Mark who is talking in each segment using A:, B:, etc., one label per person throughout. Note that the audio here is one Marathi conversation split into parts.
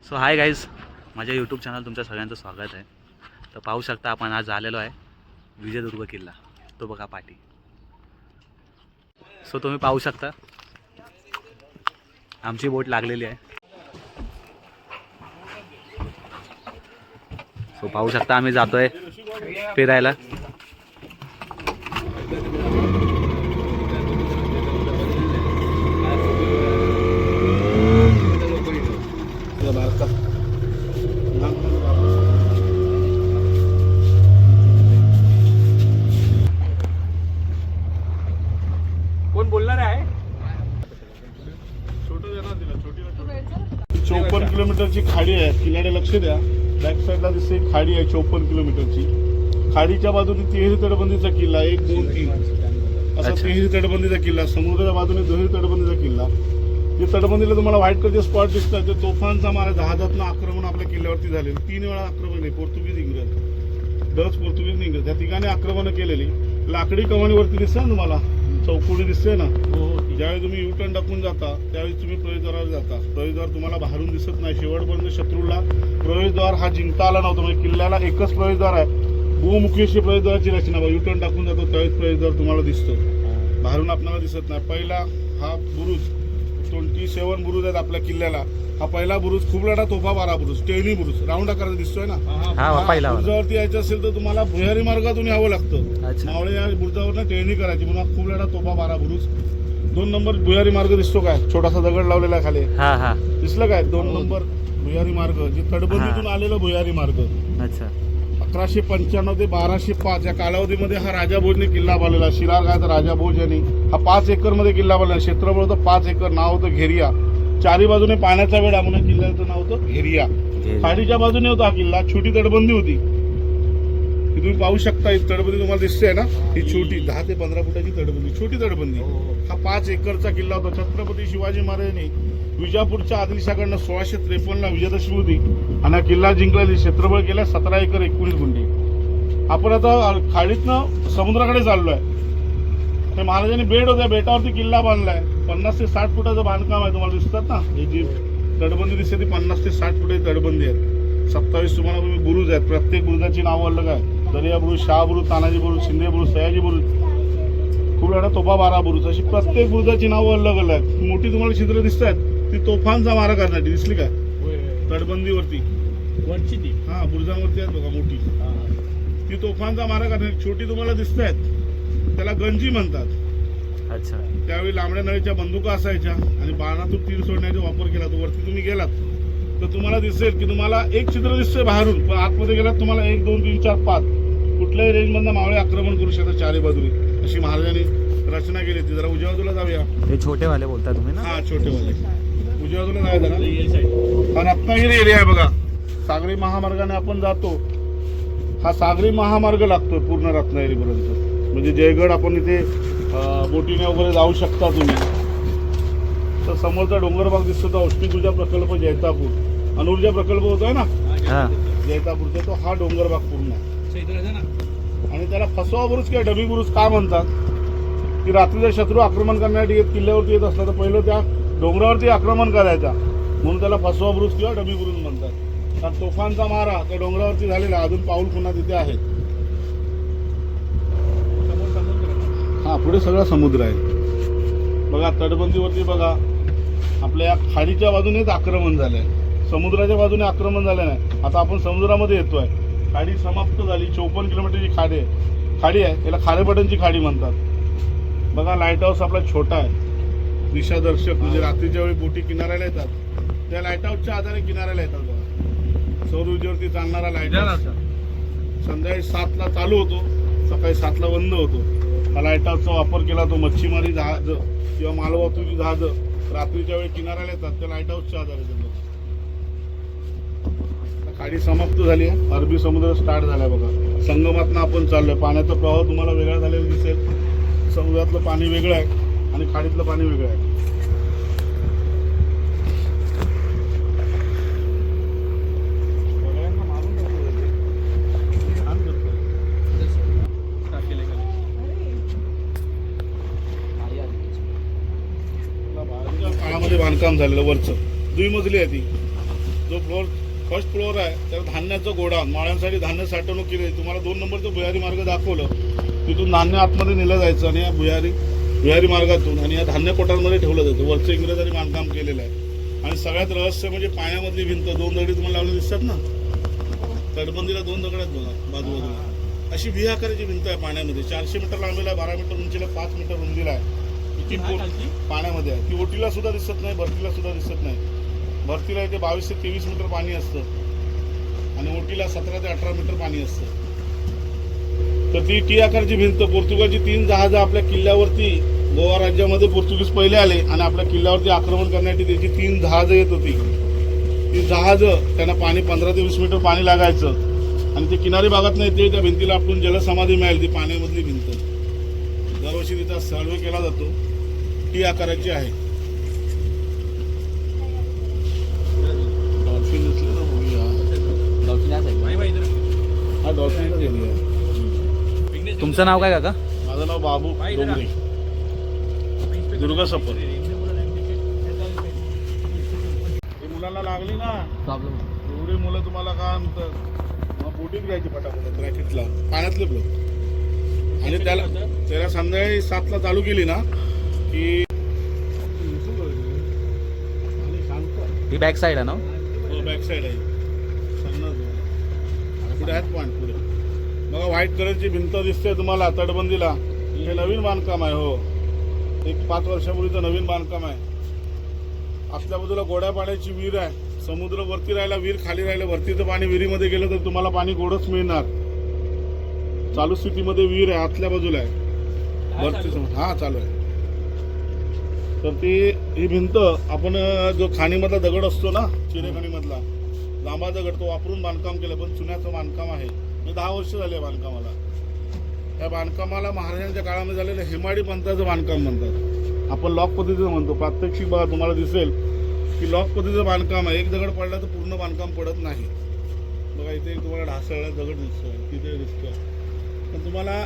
A: सो हाय गाईज, माझ्या यूट्यूब चॅनल तुमच्या सगळ्यांचं स्वागत आहे. तर पाहू शकता आपण आज आलेलो आहे विजयदुर्ग किल्ला. तो बघा पाठी. सो तुम्ही पाहू शकता आमची बोट लागलेली आहे. सो पाहू शकता आम्ही जातोय फिरायला.
B: कोण बोलणार आहे?
C: 54 किलोमीटरची खाडी आहे. किल्ल्याकडे लक्ष द्या. बॅक साईडला दिसते खाडी आहे 54 किलोमीटरची. खाडीच्या बाजूने तिहेरी तटबंदीचा किल्ला 1, 2, 3 असा तिहेरी तटबंदीचा किल्ला. समुद्राच्या बाजूने दुहेरी तटबंदीचा किल्ला. जे तटबंदीला तुम्हाला व्हाईट कलरचे स्पॉट दिसतात ते तोफांचा मारा, जहाजातनं आक्रमण आपल्या किल्ल्यावरती झालेले. 3 वेळा आक्रमण आहे. पोर्तुगीज, इंग्रज, डच, पोर्तुगीज, इंग्रज त्या ठिकाणी आक्रमण केलेली. लाकडी कमानीवरती दिसते ना तुम्हाला, चौकोडी दिसते ना. ज्यावेळी तुम्ही युटर्न टाकून जाता त्यावेळी तुम्ही प्रवेशद्वारावर जाता. प्रवेशद्वार तुम्हाला बाहेरून दिसत नाही. शेवटपर्यंत शत्रूला प्रवेशद्वार हा जिंकता आला नव्हता. म्हणजे किल्ल्याला एकच प्रवेशद्वार आहे. बहुमुखी अशी प्रवेशद्वाराची रचना. युटर्न टाकून जातो त्यावेळेस प्रवेशद्वार तुम्हाला दिसतो, बाहेरून आपल्याला दिसत नाही. पहिला हा बुरुज 27 बुरुज आहेत आपल्या किल्ल्याला. हा पहिला बुरुज खूप लढा तोफा 12 बुरुज, टेहनी बुरुज राऊंड आकाराचा दिसतोय ना. बुरुजावरती यायचं असेल तर तुम्हाला भुयारी मार्गातून यावं लागतं. मावळे या बुरुजावरनं टेहनी करायची. म्हणून खूप लढा तोफा 12 बुरुज. 2 नंबर भुयारी मार्ग दिसतो काय, छोटासा दगड लावलेला खाली दिसलं काय? 2 नंबर भुयारी मार्ग, जे तटबंदीतून आलेला भुयारी मार्ग. 1195 ते 1205 या कालावधीमध्ये हा राजा भोजने किल्ला बांधलेला. शिरार काय तर राजा भोज यांनी हा 5 एकर मध्ये किल्ला बांधलेला. क्षेत्रफळ होतं 5 एकर. नाव होतं घेरिया. चारी बाजूने पाण्याचा वेढा म्हणून किल्ल्याचं नाव होतं घेरिया. खाडीच्या बाजूने होता हा किल्ला. छोटी तटबंदी होती. तुम्ही पाहू शकता ही तटबंदी तुम्हाला दिसते ना, ही छोटी 10 ते 15 फुटाची तटबंदी, छोटी तटबंदी. हा 5 एकरचा किल्ला होता. छत्रपती शिवाजी महाराजांनी विजापूरच्या आदिलशाकडनं 1653ला विजयादशमी होती आणि हा किल्ला जिंकला. क्षेत्रफळ केला 17 एकर 19 गुंठी. आपण आता खाडीतनं समुद्राकडे चाललोय. तर महाराजांनी बेट होत्या, बेटावरती किल्ला बांधलाय. 50 ते 60 फुटाचं बांधकाम आहे. तुम्हाला दिसतात ना ही जी तटबंदी दिसते ती 50 ते 60 फुटाची तटबंदी आहे. 27 तुम्हाला बुरुज आहेत. प्रत्येक बुरुजाची नावं अलग आहे. दर्या बुरुज, शाह बुरुज, तानाजी बुरुज, शिंदे बुरुज, सयाजी बुरुज, खूप लढा तोफा 12 बुरुज. अशी प्रत्येक बुरुजाची नावं अलग अलग आहेत. मोठी तुम्हाला छिद्र दिसत आहेत ती तोफांचा मारा करण्याची. दिसली काय तटबंदीवरती
B: वरची ती?
C: हा बुरुजांवरती आहेत बघा मोठी. ती तोफांचा मारा करण्याची. छोटी तुम्हाला दिसत आहेत त्याला गंजी म्हणतात.
A: अच्छा.
C: त्यावेळी लांबड्या नळीच्या बंदुका असायच्या आणि बाणातून तीर सोडण्याचा वापर केला. तो वरती तुम्ही गेलात तर तुम्हाला दिसेल की तुम्हाला एक छिद्र दिसतंय बाहेरून, पण आतमध्ये गेलात तुम्हाला 1, 2, 3, 4, 5 कुठल्याही रेंजमधनं मावळे आक्रमण करू शकतात चारी बाजूने. अशी महाराजांनी रचना केली होती. जरा उजव्या बाजूला जाऊया.
A: हे छोटेवाले बोलता तुम्ही ना?
C: हा छोटेवाले. उजव्या बाजूला जाऊया जरा. हा रत्नागिरी एरिया आहे बघा. सागरी महामार्गाने आपण जातो. हा सागरी महामार्ग लागतोय पूर्ण रत्नागिरीपर्यंत. म्हणजे जयगड आपण इथे बोटीने वगैरे जाऊ शकता तुम्ही. तर समोरचा डोंगर भाग दिसतो तो औष्णिक ऊर्जा प्रकल्प जैतापूर. अणुऊर्जा प्रकल्प होतोय ना जैतापूरचा, तो हा डोंगर भाग पूर्ण आहे. आणि त्याला फसवा बुरुज किंवा डबी बुरुज का म्हणतात की रात्रीचा शत्रू आक्रमण करण्यासाठी किल्ल्यावरती येत असला तर पहिलं त्या डोंगरावरती आक्रमण करायचा, म्हणून त्याला फसवा बुरुज किंवा डबी बुरुज म्हणतात. कारण तोफांचा मारा त्या डोंगरावरती झालेला. अजून पाऊल पुन्हा तिथे आहेत. हा पुढे सगळा समुद्र आहे बघा. तटबंदीवरती बघा आपल्या खाडीच्या बाजूनेच आक्रमण झालंय. समुद्राच्या बाजूने आक्रमण झालं नाही. आता आपण समुद्रामध्ये येतोय. खाडी समाप्त झाली. 54 किलोमीटरची खाडी आहे. याला खारेपाटणची खाडी म्हणतात. बघा लाईट हाऊस आपला छोटा आहे. दिशादर्शक म्हणजे रात्रीच्या वेळी बोटी किनाऱ्याला येतात. त्या लाईट हाऊसच्या आधारे किनाऱ्याला येतात बघा. सौर ऊर्जेवरती चालणारा लाईट हाऊस संध्याकाळी 7ला चालू होतो, सकाळी 7ला बंद होतो. हा लाईट हाऊसचा वापर केला तो मच्छीमारी जहाज किंवा मालवाहतुकी जहाज रात्रीच्या वेळी किनाऱ्याला येतात त्या लाईट हाऊसच्या आधारे. खाडी समाप्त झाली आहे. अरबी समुद्र स्टार्ट झालाय बघा. संगमातनं आपण चाललोय. पाण्याचा प्रवाह तुम्हाला वेगळा झालेला दिसेल. समुद्रातलं पाणी वेगळं आहे आणि खाडीतलं पाणी वेगळं आहे. काळामध्ये बांधकाम झालेलं वरचं 2 मजली आहे ती. जो फ्लोअर फर्स्ट फ्लोअर आहे त्याला धान्याचं गोडाऊन, माळ्यांसाठी धान्य साठवणूक केली आहे. तुम्हाला 2 नंबरचं भुयारी मार्ग दाखवलं, तिथून धान्य आतमध्ये नेलं जायचं आणि या भुयारी मार्गातून आणि या धान्य कोटांमध्ये ठेवलं जातं. वरचं इंग्रजांनी बांधकाम केलेलं आहे. आणि सगळ्यात रहस्य म्हणजे पाण्यामधली भिंत 2 दगडी तुम्हाला लावले दिसतात ना, तटबंदीला 2 दगड आहेत बघा बाजूबाजूला. अशी व्ही आकाराची भिंत आहे पाण्यामध्ये. 400 मीटर लांबीला आहे, 12 मीटर उंचीला, 5 मीटर रुंदीला आहे. पाण्यामध्ये आहे. ती ओटीला सुद्धा दिसत नाही, भरतीला सुद्धा दिसत नाही. भरतीला इथे 22 ते 23 मीटर पाणी असतं आणि ओटीला 17 ते 18 मीटर पाणी असतं. तर ती टी आकारची भिंत, पोर्तुगालची 3 जहाजं आपल्या किल्ल्यावरती, गोवा राज्यामध्ये पोर्तुगीज पहिले आले आणि आपल्या किल्ल्यावरती आक्रमण करण्यासाठी त्याची 3 जहाजं येत होती. ती जहाजं त्यांना पाणी 15 ते 20 मीटर पाणी लागायचं आणि ते किनारी भागात नाही ते त्या भिंतीला आपलं जलसमाधी मिळाली. ती पाण्यामधली भिंत दरवर्षी तिचा सर्वे केला जातो. टी आकाराची आहे. हा डॉल्फिनचा एरिया आहे.
A: तुमचं नाव काय काका?
C: माझं नाव बाबू डोंगरे, दुर्गा सप्पर. मुलांना लागली ना एवढी मुलं तुम्हाला काय म्हणतात, मग बोटीत घ्यायची फटाफट रॅकेटला, पाण्यातले ब्लॉक. आणि त्याला संध्याकाळी 7ला चालू केली ना की
A: ही बॅक साईड आहे ना?
C: बॅक साईड आहे. पुढे आहेत पॉईंट पुढे बघा, व्हाईट कलरची भिंत दिसते तुम्हाला तटबंदीला. हे नवीन बांधकाम आहे. हो, एक 5 वर्षापूर्वीचं नवीन बांधकाम आहे. आपल्या बाजूला गोड्या पाण्याची विहीर आहे. समुद्र वरती राहिला, विहीर खाली राहिलं. वरतीचं पाणी विहिरीमध्ये गेलं तर तुम्हाला पाणी गोडच मिळणार. चालू स्थितीमध्ये विहीर आहे, आतल्या बाजूला आहे. वरती हा चालू आहे. तर ती ही भिंत आपण जो खाणीमधला दगड असतो ना, चिरेखाणीमधला लांबा दगड, तो वापरून बांधकाम केलं. पण चुन्याचं बांधकाम आहे. 10 वर्ष झाले बांधकामाला. त्या बांधकामाला महाराजांच्या काळामध्ये झालेलं हेमाडी पंथाचं बांधकाम म्हणतात. आपण लॉक पद्धतीचं म्हणतो. प्रात्यक्षिक बघा तुम्हाला दिसेल की लॉक पद्धतीचं बांधकाम आहे. एक दगड पडला तर पूर्ण बांधकाम पडत नाही. बघा इथे तुम्हाला ढासळला दगड दिसतोय, तिथे दिसतोय, पण तुम्हाला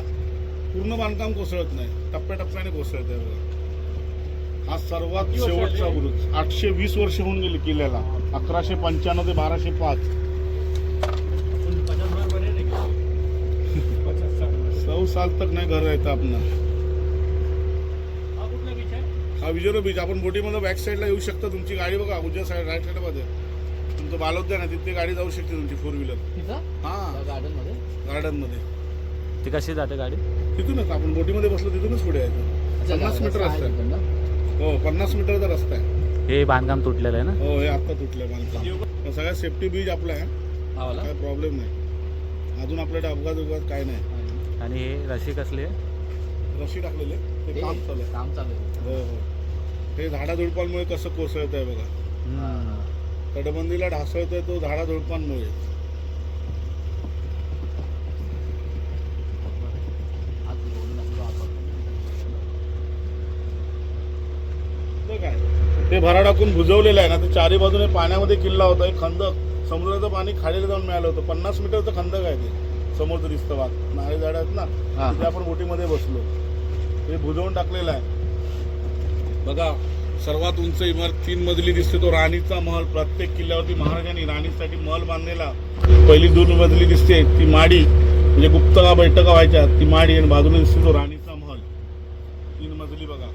C: पूर्ण बांधकाम कोसळत नाही, टप्प्याटप्प्याने कोसळत आहे. बघा हा सर्वात शेवटचा बुरुज. 820 वर्ष होऊन गेली किल्ल्याला. 1195 ते 1205. 100 साल तक नाही घर राहतं आपलं. हा विजय बीच. आपण बोटीमध्ये बॅक साईडला येऊ शकता. तुमची गाडी बघा उजव्या साईड राईट साईडमध्ये तुमचं बालोद्यान आहे, तिथे गाडी जाऊ शकते तुमची 4 व्हीलर. हा गार्डन मध्ये.
A: ती कशी जाते गाडी?
C: तिथूनच आपण बोटीमध्ये बसलो तिथूनच पुढे आहे. 50 मीटर रस्ता आहे. हो 50 मीटरचा रस्ता आहे.
A: हे बांधकाम तुटलेलं आहे ना?
C: हो हे आता तुटलं बांधकाम. सगळ्यात सेफ्टी बीच आपला आहे, काय प्रॉब्लेम नाही. अजून आपल्याकडे अपघात काय नाही.
A: आणि हे रशी कसली आहे?
C: रशी टाकलेले ते काम चालू आहे. हो हो. हे झाडाझुडपांमुळे कसं कोसळत आहे बघा. तटबंदीला ढासळतोय तो झाडाझुडपांमुळे. काय ते भरा टाकून बुजवलेलं आहे ना, ते चारी बाजूने पाण्यामध्ये किल्ला होता. एक खंदक, समुद्राचं पाणी खाडीला जाऊन मिळालं होतं. 50 मीटरचं खंदक आहे ते. समोर दिसतं वाघ, नाळे झाड आहेत ना, तिथे आपण बोटीमध्ये बसलो. ते बुजवून टाकलेलं आहे. बघा सर्वात उंच इमारत 3 मजली दिसते, तो राणीचा महल. प्रत्येक किल्ल्यावरती महाराजांनी राणीसाठी महल बांधलेला. पहिली 2 मजली दिसते ती माडी, म्हणजे गुप्त बैठका व्हायच्या, ती माडी. आणि बाजूने दिसते तो राणीचा महल. 3 मजली बघा.